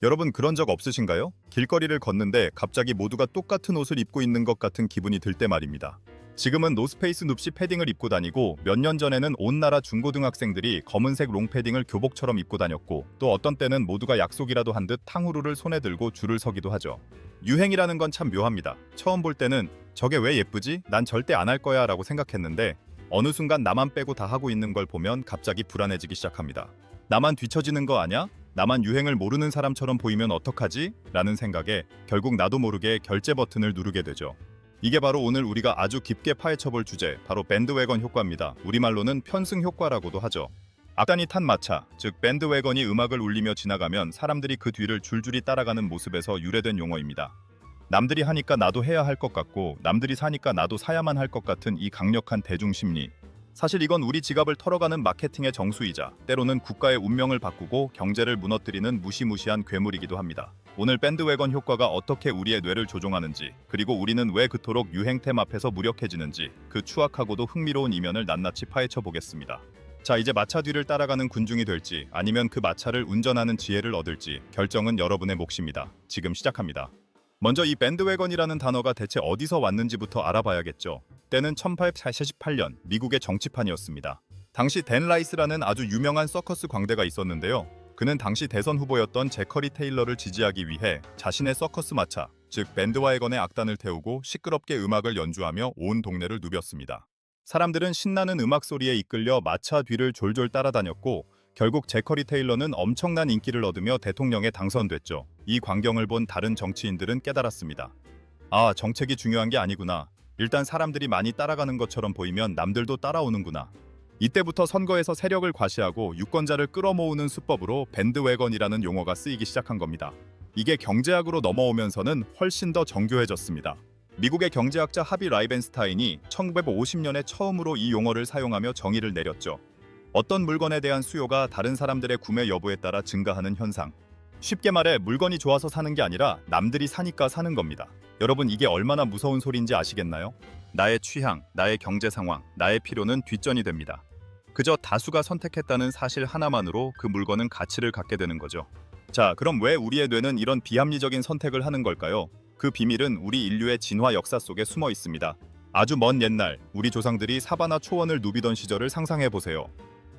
여러분 그런 적 없으신가요? 길거리를 걷는데 갑자기 모두가 똑같은 옷을 입고 있는 것 같은 기분이 들 때 말입니다. 지금은 노스페이스 눕시 패딩을 입고 다니고 몇 년 전에는 온 나라 중고등학생들이 검은색 롱패딩을 교복처럼 입고 다녔고 또 어떤 때는 모두가 약속이라도 한 듯 탕후루를 손에 들고 줄을 서기도 하죠. 유행이라는 건 참 묘합니다. 처음 볼 때는 저게 왜 예쁘지? 난 절대 안 할 거야 라고 생각했는데 어느 순간 나만 빼고 다 하고 있는 걸 보면 갑자기 불안해지기 시작합니다. 나만 뒤처지는 거 아냐? 나만 유행을 모르는 사람처럼 보이면 어떡하지? 라는 생각에 결국 나도 모르게 결제 버튼을 누르게 되죠. 이게 바로 오늘 우리가 아주 깊게 파헤쳐볼 주제, 바로 밴드웨건 효과입니다. 우리말로는 편승 효과라고도 하죠. 악단이 탄 마차, 즉 밴드웨건이 음악을 울리며 지나가면 사람들이 그 뒤를 줄줄이 따라가는 모습에서 유래된 용어입니다. 남들이 하니까 나도 해야 할 것 같고 남들이 사니까 나도 사야만 할 것 같은 이 강력한 대중심리. 사실 이건 우리 지갑을 털어가는 마케팅의 정수이자 때로는 국가의 운명을 바꾸고 경제를 무너뜨리는 무시무시한 괴물이기도 합니다. 오늘 밴드웨건 효과가 어떻게 우리의 뇌를 조종하는지, 그리고 우리는 왜 그토록 유행템 앞에서 무력해지는지 그 추악하고도 흥미로운 이면을 낱낱이 파헤쳐 보겠습니다. 자, 이제 마차 뒤를 따라가는 군중이 될지 아니면 그 마차를 운전하는 지혜를 얻을지 결정은 여러분의 몫입니다. 지금 시작합니다. 먼저 이 밴드웨건이라는 단어가 대체 어디서 왔는지부터 알아봐야겠죠. 때는 1848년 미국의 정치판이었습니다. 당시 댄 라이스라는 아주 유명한 서커스 광대가 있었는데요. 그는 당시 대선 후보였던 제커리 테일러를 지지하기 위해 자신의 서커스 마차, 즉 밴드웨건의 악단을 태우고 시끄럽게 음악을 연주하며 온 동네를 누볐습니다. 사람들은 신나는 음악 소리에 이끌려 마차 뒤를 졸졸 따라다녔고 결국 제커리 테일러는 엄청난 인기를 얻으며 대통령에 당선됐죠. 이 광경을 본 다른 정치인들은 깨달았습니다. 아, 정책이 중요한 게 아니구나. 일단 사람들이 많이 따라가는 것처럼 보이면 남들도 따라오는구나. 이때부터 선거에서 세력을 과시하고 유권자를 끌어모으는 수법으로 밴드웨건이라는 용어가 쓰이기 시작한 겁니다. 이게 경제학으로 넘어오면서는 훨씬 더 정교해졌습니다. 미국의 경제학자 하비 라이벤스타인이 1950년에 처음으로 이 용어를 사용하며 정의를 내렸죠. 어떤 물건에 대한 수요가 다른 사람들의 구매 여부에 따라 증가하는 현상. 쉽게 말해 물건이 좋아서 사는 게 아니라 남들이 사니까 사는 겁니다. 여러분 이게 얼마나 무서운 소리인지 아시겠나요? 나의 취향, 나의 경제 상황, 나의 필요는 뒷전이 됩니다. 그저 다수가 선택했다는 사실 하나만으로 그 물건은 가치를 갖게 되는 거죠. 자, 그럼 왜 우리의 뇌는 이런 비합리적인 선택을 하는 걸까요? 그 비밀은 우리 인류의 진화 역사 속에 숨어 있습니다. 아주 먼 옛날 우리 조상들이 사바나 초원을 누비던 시절을 상상해 보세요.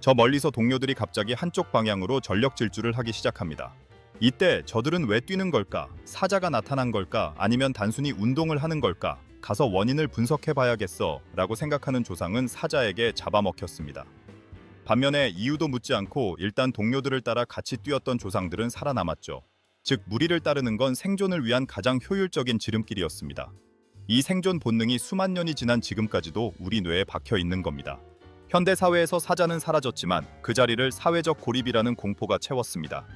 저 멀리서 동료들이 갑자기 한쪽 방향으로 전력 질주를 하기 시작합니다. 이때 저들은 왜 뛰는 걸까? 사자가 나타난 걸까? 아니면 단순히 운동을 하는 걸까? 가서 원인을 분석해 봐야겠어 라고 생각하는 조상은 사자에게 잡아먹혔습니다. 반면에 이유도 묻지 않고 일단 동료들을 따라 같이 뛰었던 조상들은 살아남았죠. 즉 무리를 따르는 건 생존을 위한 가장 효율적인 지름길이었습니다. 이 생존 본능이 수만 년이 지난 지금까지도 우리 뇌에 박혀 있는 겁니다. 현대 사회에서 사자는 사라졌지만 그 자리를 사회적 고립이라는 공포가 채웠습니다.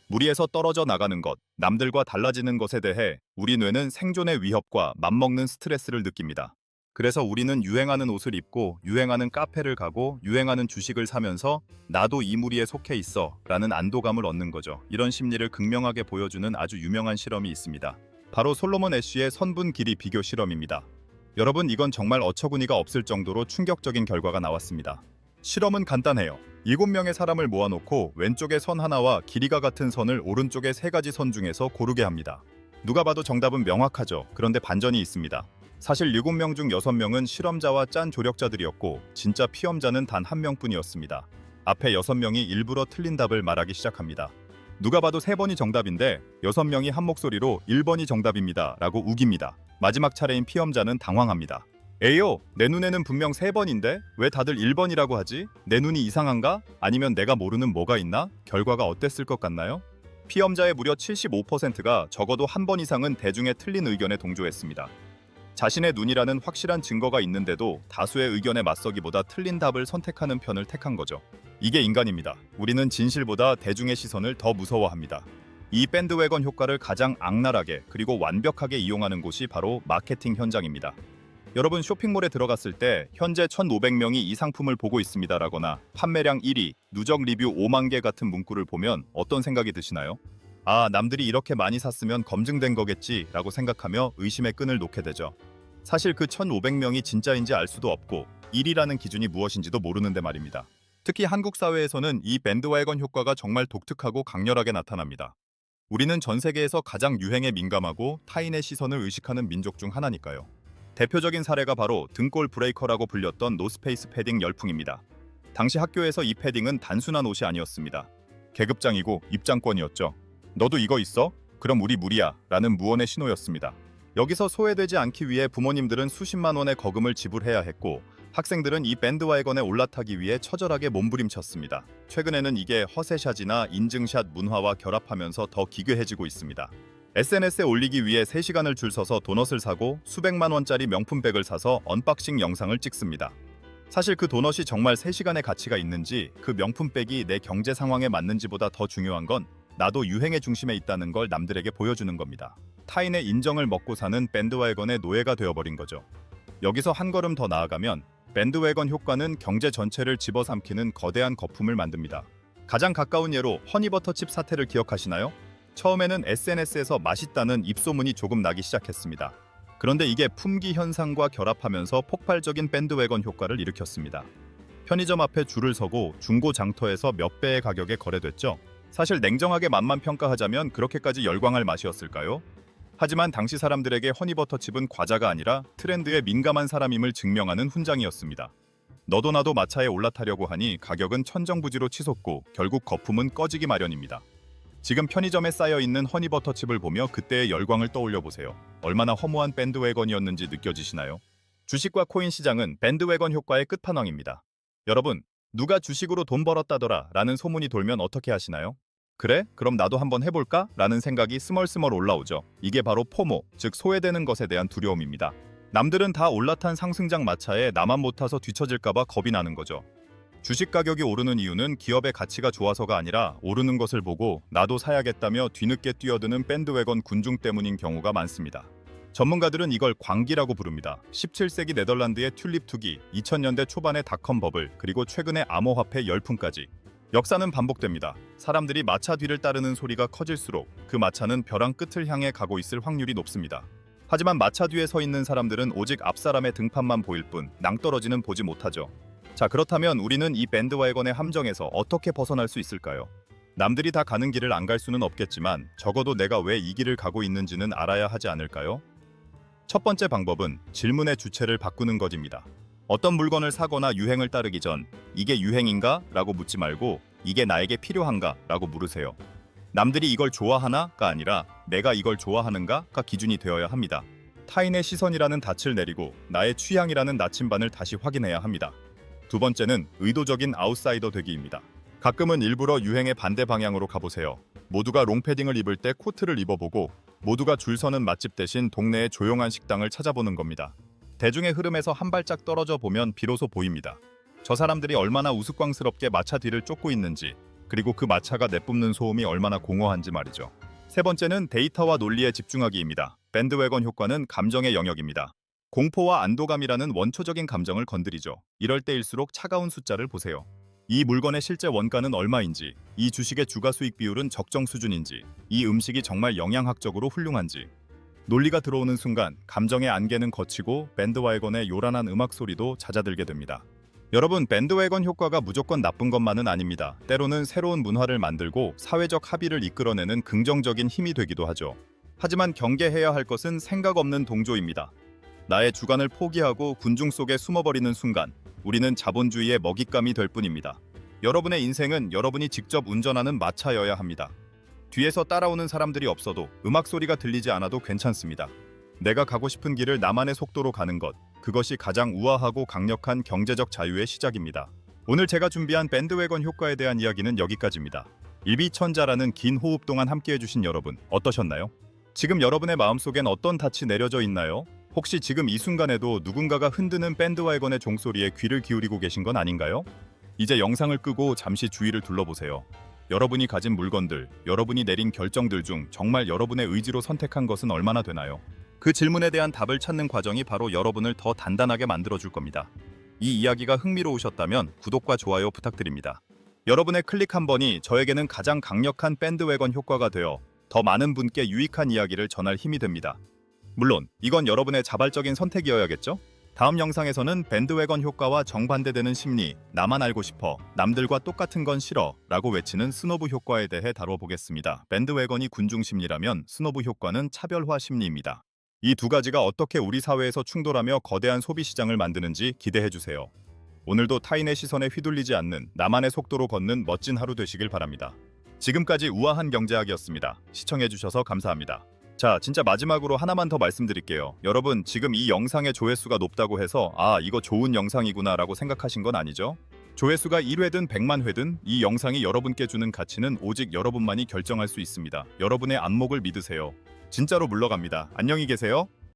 무리에서 떨어져 나가는 것, 남들과 달라지는 것에 대해 우리 뇌는 생존의 위협과 맞먹는 스트레스를 느낍니다. 그래서 우리는 유행하는 옷을 입고 유행하는 카페를 가고 유행하는 주식을 사면서 나도 이 무리에 속해 있어 라는 안도감을 얻는 거죠. 이런 심리를 극명하게 보여주는 아주 유명한 실험이 있습니다. 바로 솔로몬 애쉬의 선분 길이 비교 실험입니다. 여러분 이건 정말 어처구니가 없을 정도로 충격적인 결과가 나왔습니다. 실험은 간단해요. 7명의 사람을 모아놓고 왼쪽에 선 하나와 길이가 같은 선을 오른쪽에 3가지 선 중에서 고르게 합니다. 누가 봐도 정답은 명확하죠. 그런데 반전이 있습니다. 사실 7명 중 6명은 실험자와 짠 조력자들이었고 진짜 피험자는 단 1명뿐이었습니다. 앞에 6명이 일부러 틀린 답을 말하기 시작합니다. 누가 봐도 3번이 정답인데 6명이 한 목소리로 1번이 정답입니다 라고 우깁니다. 마지막 차례인 피험자는 당황합니다. 에요, 내 눈에는 분명 3번인데 왜 다들 1번이라고 하지? 내 눈이 이상한가? 아니면 내가 모르는 뭐가 있나? 결과가 어땠을 것 같나요? 피험자의 무려 75%가 적어도 한 번 이상은 대중의 틀린 의견에 동조했습니다. 자신의 눈이라는 확실한 증거가 있는데도 다수의 의견에 맞서기보다 틀린 답을 선택하는 편을 택한 거죠. 이게 인간입니다. 우리는 진실보다 대중의 시선을 더 무서워합니다. 이 밴드웨건 효과를 가장 악랄하게 그리고 완벽하게 이용하는 곳이 바로 마케팅 현장입니다. 여러분 쇼핑몰에 들어갔을 때 현재 1,500명이 이 상품을 보고 있습니다라거나 판매량 1위, 누적 리뷰 5만 개 같은 문구를 보면 어떤 생각이 드시나요? 아, 남들이 이렇게 많이 샀으면 검증된 거겠지 라고 생각하며 의심의 끈을 놓게 되죠. 사실 그 1,500명이 진짜인지 알 수도 없고 1위라는 기준이 무엇인지도 모르는데 말입니다. 특히 한국 사회에서는 이 밴드웨건 효과가 정말 독특하고 강렬하게 나타납니다. 우리는 전 세계에서 가장 유행에 민감하고 타인의 시선을 의식하는 민족 중 하나니까요. 대표적인 사례가 바로 등골 브레이커라고 불렸던 노스페이스 패딩 열풍입니다. 당시 학교에서 이 패딩은 단순한 옷이 아니었습니다. 계급장이고 입장권이었죠. 너도 이거 있어? 그럼 우리 무리야 라는 무언의 신호였습니다. 여기서 소외되지 않기 위해 부모님들은 수십만 원의 거금을 지불해야 했고 학생들은 이 밴드와이건에 올라타기 위해 처절하게 몸부림쳤습니다. 최근에는 이게 허세샷이나 인증샷 문화와 결합하면서 더 기괴해지고 있습니다. SNS에 올리기 위해 3시간을 줄 서서 도넛을 사고 수백만 원짜리 명품백을 사서 언박싱 영상을 찍습니다. 사실 그 도넛이 정말 3시간의 가치가 있는지 그 명품백이 내 경제 상황에 맞는지보다 더 중요한 건 나도 유행의 중심에 있다는 걸 남들에게 보여주는 겁니다. 타인의 인정을 먹고 사는 밴드웨건의 노예가 되어버린 거죠. 여기서 한 걸음 더 나아가면 밴드웨건 효과는 경제 전체를 집어삼키는 거대한 거품을 만듭니다. 가장 가까운 예로 허니버터칩 사태를 기억하시나요? 처음에는 SNS에서 맛있다는 입소문이 조금 나기 시작했습니다. 그런데 이게 품귀 현상과 결합하면서 폭발적인 밴드웨건 효과를 일으켰습니다. 편의점 앞에 줄을 서고 중고 장터에서 몇 배의 가격에 거래됐죠. 사실 냉정하게 맛만 평가하자면 그렇게까지 열광할 맛이었을까요? 하지만 당시 사람들에게 허니버터칩은 과자가 아니라 트렌드에 민감한 사람임을 증명하는 훈장이었습니다. 너도 나도 마차에 올라타려고 하니 가격은 천정부지로 치솟고 결국 거품은 꺼지기 마련입니다. 지금 편의점에 쌓여있는 허니버터칩을 보며 그때의 열광을 떠올려 보세요. 얼마나 허무한 밴드웨건이었는지 느껴지시나요? 주식과 코인 시장은 밴드웨건 효과의 끝판왕입니다. 여러분, 누가 주식으로 돈 벌었다더라 라는 소문이 돌면 어떻게 하시나요? 그래? 그럼 나도 한번 해볼까? 라는 생각이 스멀스멀 올라오죠. 이게 바로 포모, 즉 소외되는 것에 대한 두려움입니다. 남들은 다 올라탄 상승장 마차에 나만 못 타서 뒤처질까봐 겁이 나는 거죠. 주식 가격이 오르는 이유는 기업의 가치가 좋아서가 아니라 오르는 것을 보고 나도 사야겠다며 뒤늦게 뛰어드는 밴드웨건 군중 때문인 경우가 많습니다. 전문가들은 이걸 광기라고 부릅니다. 17세기 네덜란드의 튤립 투기, 2000년대 초반의 닷컴 버블, 그리고 최근의 암호화폐 열풍까지. 역사는 반복됩니다. 사람들이 마차 뒤를 따르는 소리가 커질수록 그 마차는 벼랑 끝을 향해 가고 있을 확률이 높습니다. 하지만 마차 뒤에 서 있는 사람들은 오직 앞사람의 등판만 보일 뿐 낭떠러지는 보지 못하죠. 자, 그렇다면 우리는 이 밴드웨건의 함정에서 어떻게 벗어날 수 있을까요? 남들이 다 가는 길을 안 갈 수는 없겠지만 적어도 내가 왜 이 길을 가고 있는지는 알아야 하지 않을까요? 첫 번째 방법은 질문의 주체를 바꾸는 것입니다. 어떤 물건을 사거나 유행을 따르기 전 이게 유행인가? 라고 묻지 말고 이게 나에게 필요한가? 라고 물으세요. 남들이 이걸 좋아하나?가 아니라 내가 이걸 좋아하는가?가 기준이 되어야 합니다. 타인의 시선이라는 닻을 내리고 나의 취향이라는 나침반을 다시 확인해야 합니다. 두 번째는 의도적인 아웃사이더 되기입니다. 가끔은 일부러 유행의 반대 방향으로 가보세요. 모두가 롱패딩을 입을 때 코트를 입어보고 모두가 줄 서는 맛집 대신 동네의 조용한 식당을 찾아보는 겁니다. 대중의 흐름에서 한 발짝 떨어져 보면 비로소 보입니다. 저 사람들이 얼마나 우스꽝스럽게 마차 뒤를 쫓고 있는지, 그리고 그 마차가 내뿜는 소음이 얼마나 공허한지 말이죠. 세 번째는 데이터와 논리에 집중하기입니다. 밴드웨건 효과는 감정의 영역입니다. 공포와 안도감이라는 원초적인 감정을 건드리죠. 이럴 때일수록 차가운 숫자를 보세요. 이 물건의 실제 원가는 얼마인지, 이 주식의 주가 수익 비율은 적정 수준인지, 이 음식이 정말 영양학적으로 훌륭한지. 논리가 들어오는 순간 감정의 안개는 걷히고 밴드웨건의 요란한 음악 소리도 잦아들게 됩니다. 여러분, 밴드웨건 효과가 무조건 나쁜 것만은 아닙니다. 때로는 새로운 문화를 만들고 사회적 합의를 이끌어내는 긍정적인 힘이 되기도 하죠. 하지만 경계해야 할 것은 생각 없는 동조입니다. 나의 주관을 포기하고 군중 속에 숨어버리는 순간 우리는 자본주의의 먹잇감이 될 뿐입니다. 여러분의 인생은 여러분이 직접 운전하는 마차여야 합니다. 뒤에서 따라오는 사람들이 없어도 음악 소리가 들리지 않아도 괜찮습니다. 내가 가고 싶은 길을 나만의 속도로 가는 것, 그것이 가장 우아하고 강력한 경제적 자유의 시작입니다. 오늘 제가 준비한 밴드웨건 효과에 대한 이야기는 여기까지입니다. 일비천자라는 긴 호흡 동안 함께해주신 여러분, 어떠셨나요? 지금 여러분의 마음속엔 어떤 닻이 내려져 있나요? 혹시 지금 이 순간에도 누군가가 흔드는 밴드웨건의 종소리에 귀를 기울이고 계신 건 아닌가요? 이제 영상을 끄고 잠시 주위를 둘러보세요. 여러분이 가진 물건들, 여러분이 내린 결정들 중 정말 여러분의 의지로 선택한 것은 얼마나 되나요? 그 질문에 대한 답을 찾는 과정이 바로 여러분을 더 단단하게 만들어줄 겁니다. 이 이야기가 흥미로우셨다면 구독과 좋아요 부탁드립니다. 여러분의 클릭 한 번이 저에게는 가장 강력한 밴드웨건 효과가 되어 더 많은 분께 유익한 이야기를 전할 힘이 됩니다. 물론 이건 여러분의 자발적인 선택이어야겠죠? 다음 영상에서는 밴드웨건 효과와 정반대되는 심리, 나만 알고 싶어, 남들과 똑같은 건 싫어 라고 외치는 스노브 효과에 대해 다뤄보겠습니다. 밴드웨건이 군중 심리라면 스노브 효과는 차별화 심리입니다. 이 두 가지가 어떻게 우리 사회에서 충돌하며 거대한 소비 시장을 만드는지 기대해주세요. 오늘도 타인의 시선에 휘둘리지 않는 나만의 속도로 걷는 멋진 하루 되시길 바랍니다. 지금까지 우아한 경제학이었습니다. 시청해주셔서 감사합니다. 자, 진짜 마지막으로 하나만 더 말씀드릴게요. 여러분, 지금 이 영상의 조회수가 높다고 해서 이거 좋은 영상이구나 라고 생각하신 건 아니죠? 조회수가 1회든 100만 회든 이 영상이 여러분께 주는 가치는 오직 여러분만이 결정할 수 있습니다. 여러분의 안목을 믿으세요. 진짜로 물러갑니다. 안녕히 계세요.